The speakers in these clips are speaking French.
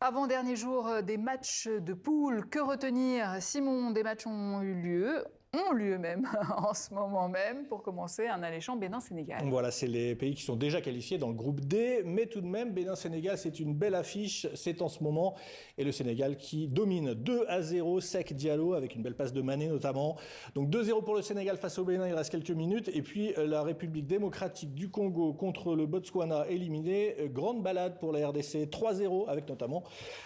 Avant-dernier jour des matchs de poule, que retenir? Simon, des matchs ont lieu même en ce moment même, pour commencer, un alléchant Bénin-Sénégal. Voilà, c'est les pays qui sont déjà qualifiés dans le groupe D, mais tout de même, Bénin-Sénégal, c'est une belle affiche, c'est en ce moment, et le Sénégal qui domine 2-0, Sek Diallo, avec une belle passe de Mané notamment. Donc 2-0 pour le Sénégal face au Bénin, il reste quelques minutes, et puis la République démocratique du Congo contre le Botswana éliminé, grande balade pour la RDC, 3-0, avec notamment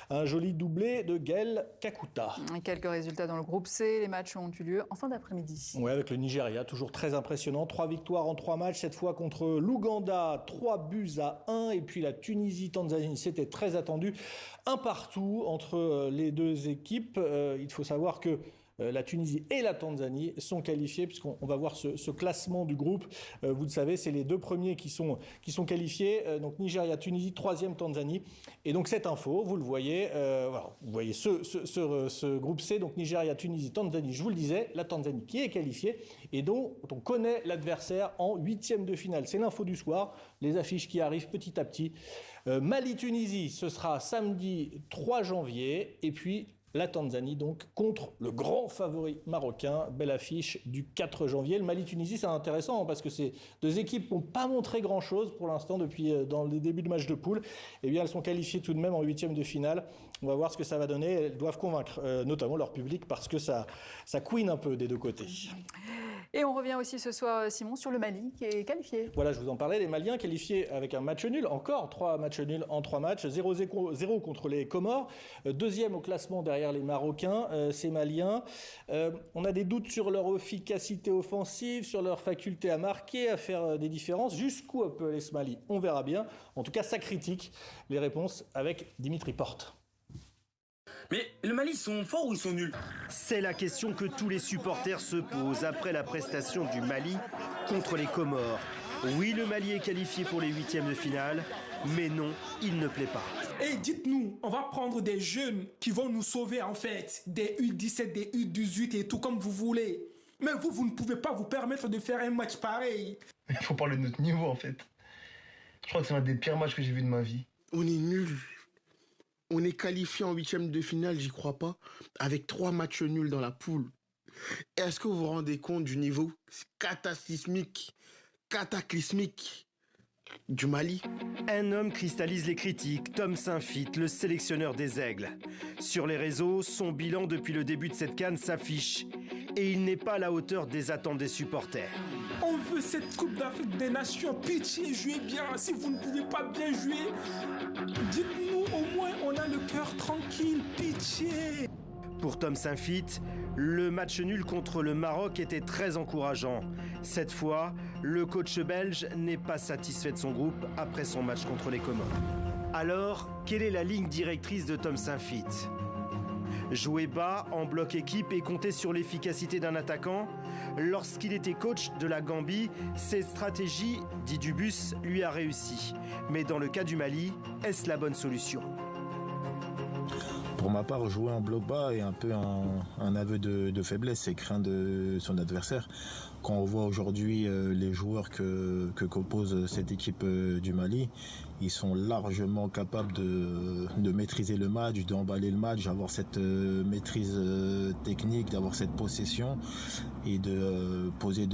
un joli doublé de Gaël Kakuta. Quelques résultats dans le groupe C, les matchs ont eu lieu en fin d'après-midi. Oui, avec le Nigeria, toujours très impressionnant. 3 victoires en 3 matchs, cette fois contre l'Ouganda, 3-1. Et puis la Tunisie-Tanzanie, c'était très attendu. Un partout entre les deux équipes. Il faut savoir que la Tunisie et la Tanzanie sont qualifiées, puisqu'on va voir ce classement du groupe. Vous le savez, c'est les deux premiers qui sont qualifiés. Donc Nigeria, Tunisie, 3e Tanzanie. Et donc cette info, vous le voyez, voilà, vous voyez ce groupe C, donc Nigeria, Tunisie, Tanzanie, je vous le disais, la Tanzanie qui est qualifiée et dont on connaît l'adversaire en 8e de finale. C'est l'info du soir, les affiches qui arrivent petit à petit. Mali-Tunisie, ce sera samedi 3 janvier, et puis la Tanzanie, donc, contre le grand favori marocain. Belle affiche du 4 janvier. Le Mali-Tunisie, c'est intéressant hein, parce que ces deux équipes n'ont pas montré grand-chose pour l'instant depuis dans les débuts de match de poule. Eh bien, elles sont qualifiées tout de même en 8e de finale. On va voir ce que ça va donner. Elles doivent convaincre notamment leur public parce que ça couine un peu des deux côtés. Et on revient aussi ce soir, Simon, sur le Mali qui est qualifié. Voilà, je vous en parlais, les Maliens qualifiés avec un match nul, encore 3 matchs nuls en 3 matchs, 0-0 contre les Comores, deuxième au classement derrière les Marocains, ces Maliens. On a des doutes sur leur efficacité offensive, sur leur faculté à marquer, à faire des différences. Jusqu'où peut aller ce Mali? On verra bien. En tout cas, ça critique les réponses avec Dimitri Porte. Mais le Mali, ils sont forts ou ils sont nuls? C'est la question que tous les supporters se posent après la prestation du Mali contre les Comores. Oui, le Mali est qualifié pour les 8e de finale, mais non, il ne plaît pas. Et dites-nous, on va prendre des jeunes qui vont nous sauver en fait, des U17, des U18 et tout comme vous voulez. Mais vous ne pouvez pas vous permettre de faire un match pareil. Il faut parler de notre niveau en fait. Je crois que c'est un des pires matchs que j'ai vu de ma vie. On est nuls. On est qualifié en 8e de finale, j'y crois pas, avec 3 matchs nuls dans la poule. Est-ce que vous vous rendez compte du niveau cataclysmique du Mali? Un homme cristallise les critiques, Tom Saintfiet, le sélectionneur des Aigles. Sur les réseaux, son bilan depuis le début de cette CAN s'affiche. Et il n'est pas à la hauteur des attentes des supporters. On veut cette Coupe d'Afrique des Nations. Pitié, jouez bien. Si vous ne pouvez pas bien jouer, dites-nous au moins on a le cœur tranquille. Pitié. Pour Tom Saintfiet, le match nul contre le Maroc était très encourageant. Cette fois, le coach belge n'est pas satisfait de son groupe après son match contre les Comores. Alors, quelle est la ligne directrice de Tom Saintfiet? Jouer bas en bloc équipe et compter sur l'efficacité d'un attaquant? Lorsqu'il était coach de la Gambie, cette stratégie, dit Dubus, lui a réussi. Mais dans le cas du Mali, est-ce la bonne solution? Pour ma part, jouer en bloc bas est un peu un aveu de faiblesse et craint de son adversaire. Quand on voit aujourd'hui les joueurs que compose cette équipe du Mali, ils sont largement capables de maîtriser le match, d'emballer le match, d'avoir cette maîtrise technique, d'avoir cette possession et de poser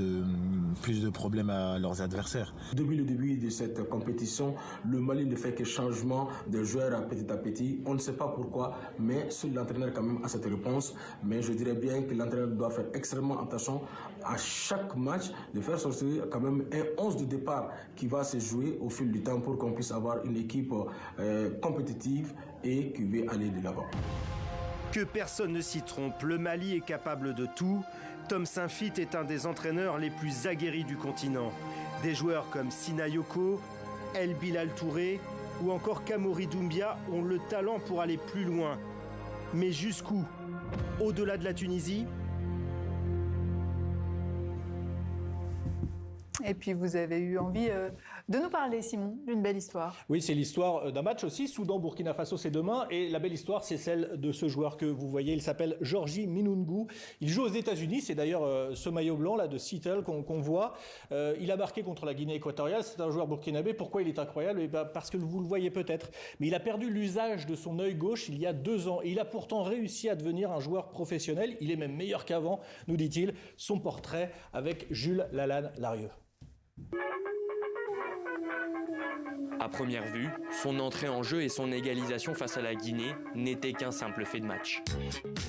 plus de problèmes à leurs adversaires. Depuis le début de cette compétition, le Mali ne fait que changement de joueurs à petit. On ne sait pas pourquoi, mais seul l'entraîneur quand même a cette réponse. Mais je dirais bien que l'entraîneur doit faire extrêmement attention à chaque match, de faire sortir quand même un 11 de départ qui va se jouer au fil du temps pour qu'on puisse avoir une équipe compétitive et qui veut aller de l'avant. Que personne ne s'y trompe, le Mali est capable de tout. Tom Saintfiet est un des entraîneurs les plus aguerris du continent. Des joueurs comme Sina Yoko, El Bilal Touré ou encore Kamori Doumbia ont le talent pour aller plus loin. Mais jusqu'où? Au-delà de la Tunisie? Et puis vous avez eu envie De nous parler, Simon, d'une belle histoire. Oui, c'est l'histoire d'un match aussi. Soudan-Burkina Faso, c'est demain. Et la belle histoire, c'est celle de ce joueur que vous voyez. Il s'appelle Georgie Minungu. Il joue aux États-Unis. C'est d'ailleurs ce maillot blanc là de Seattle qu'on voit. Il a marqué contre la Guinée équatoriale. C'est un joueur burkinabé. Pourquoi il est incroyable? Parce que vous le voyez peut-être. Mais il a perdu l'usage de son œil gauche il y a 2 ans. Et il a pourtant réussi à devenir un joueur professionnel. Il est même meilleur qu'avant, nous dit-il. Son portrait avec Jules Lalanne-Larieux. À première vue, son entrée en jeu et son égalisation face à la Guinée n'étaient qu'un simple fait de match.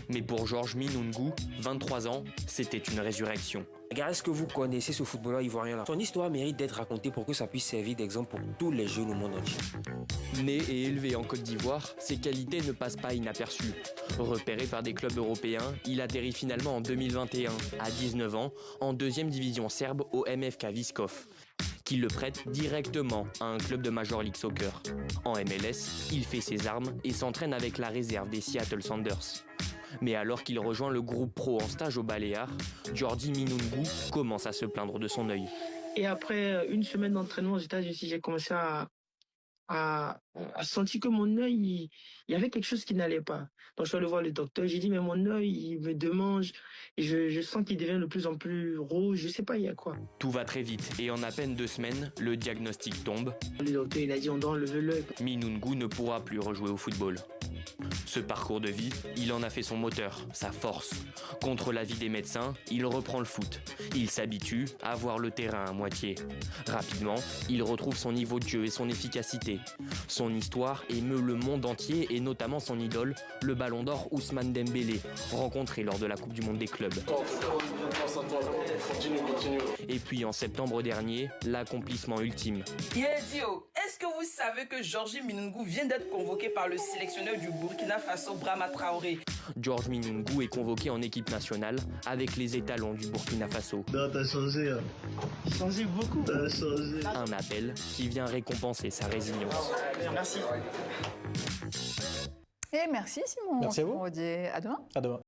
Mais pour Georges Minungu, 23 ans, c'était une résurrection. Est-ce que vous connaissez ce footballeur ivoirien-là? Son histoire mérite d'être racontée pour que ça puisse servir d'exemple pour tous les jeunes au monde entier. Né et élevé en Côte d'Ivoire, ses qualités ne passent pas inaperçues. Repéré par des clubs européens, il atterrit finalement en 2021, à 19 ans, en 2e division serbe au MFK Viskov, qui le prête directement à un club de Major League Soccer. En MLS, il fait ses armes et s'entraîne avec la réserve des Seattle Sounders. Mais alors qu'il rejoint le groupe pro en stage au Baléares, Georgie Minungu commence à se plaindre de son œil. Et après une semaine d'entraînement aux États-Unis, j'ai commencé à sentir que mon œil, il y avait quelque chose qui n'allait pas. Donc je suis allé voir le docteur, j'ai dit mais mon œil, il me démange, et je sens qu'il devient de plus en plus rouge, je sais pas il y a quoi. Tout va très vite et en à peine 2 semaines, le diagnostic tombe. Le docteur il a dit on doit enlever l'œil. Minungu ne pourra plus rejouer au football. Ce parcours de vie, il en a fait son moteur, sa force. Contre l'avis des médecins, il reprend le foot. Il s'habitue à voir le terrain à moitié. Rapidement, il retrouve son niveau de jeu et son efficacité. Son histoire émeut le monde entier et notamment son idole, le Ballon d'Or Ousmane Dembélé, rencontré lors de la Coupe du Monde des clubs. Et puis en septembre dernier, l'accomplissement ultime. Yedio, est-ce que vous savez que Georgie Minungu vient d'être convoqué par le sélectionneur du Burkina Faso, Brahma Traoré? Georges Minungu est convoqué en équipe nationale avec les étalons du Burkina Faso. Non, t'as changé. Changé beaucoup. T'as changé. Un appel qui vient récompenser sa résilience. Merci. Et merci Simon. Merci à vous. À demain. À demain.